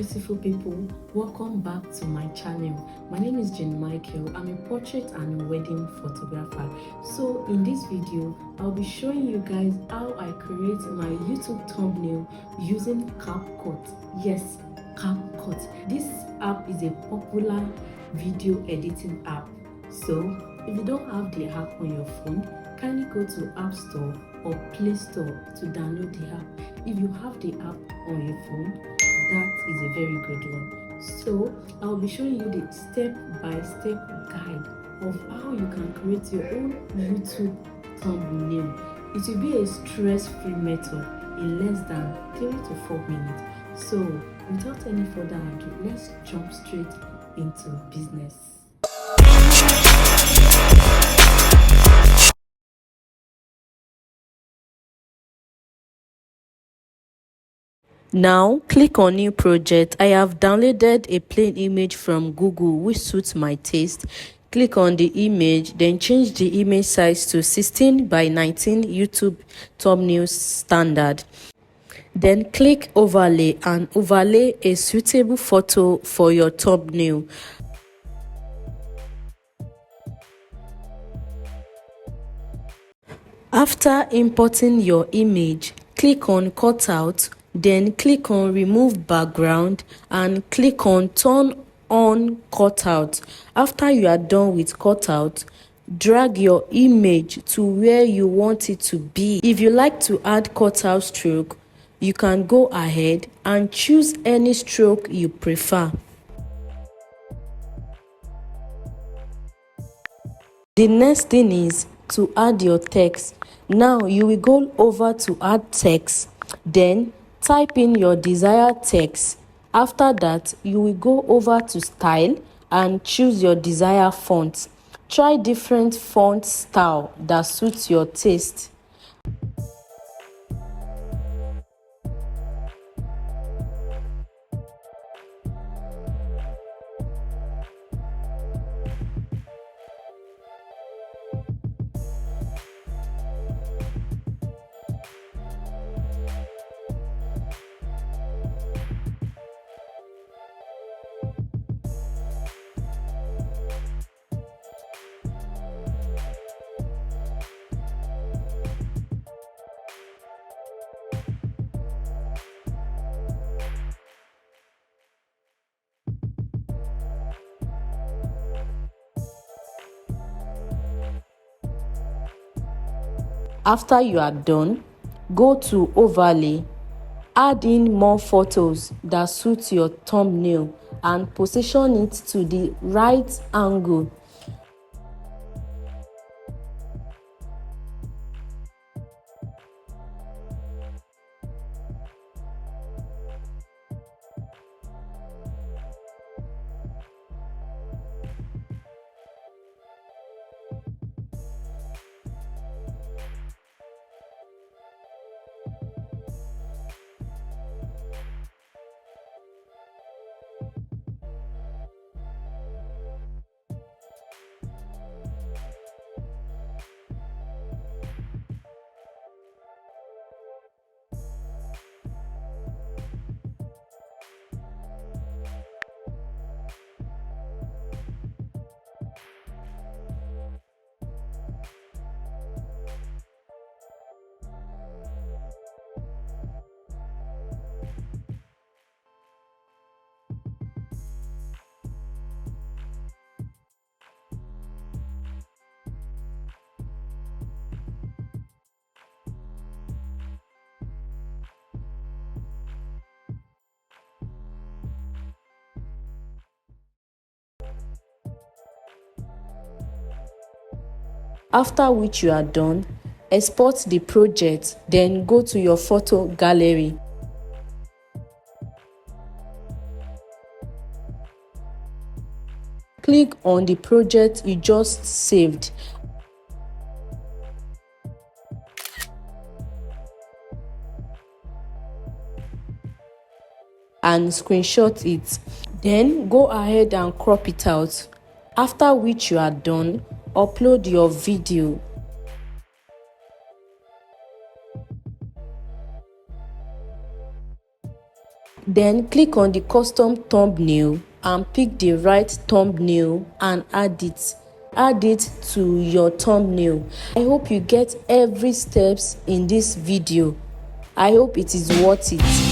beautiful people, welcome back to my channel. My name is Jane Michael. I'm a portrait and wedding photographer. So in this video I'll be showing you guys how I create my YouTube thumbnail using CapCut. Yes, CapCut. This app is a popular video editing app. So if you don't have the app on your phone, kindly go to App Store or Play Store to download the app. If you have the app on your phone, that is a very good one. So I'll be showing you the step-by-step guide of how you can create your own YouTube thumbnail. It will be a stress-free method in less than 3 to 4 minutes. So without any further ado, let's jump straight into business. Now click on new project. I have downloaded a plain image from Google which suits my taste. Click on the image, then change the image size to 16 by 19 YouTube thumbnail standard. Then click overlay and overlay a suitable photo for your thumbnail. After importing your image, click on cutout, then click on remove background and click on turn on cutout. After you are done with cutout, drag your image to where you want it to be. If you like to add cutout stroke, you can go ahead and choose any stroke you prefer. The next thing is to add your text. Now you will go over to add text, then type in your desired text. After that, you will go over to style and choose your desired font. Try different font style that suits your taste. After you are done, go to overlay, add in more photos that suit your thumbnail and position it to the right angle. After which you are done, export the project, then go to your photo gallery. Click on the project you just saved and screenshot it. Then go ahead and crop it out. After which you are done, upload your video. Then click on the custom thumbnail and pick the right thumbnail and add it to your thumbnail. I hope you get every steps in this video. I hope it is worth it.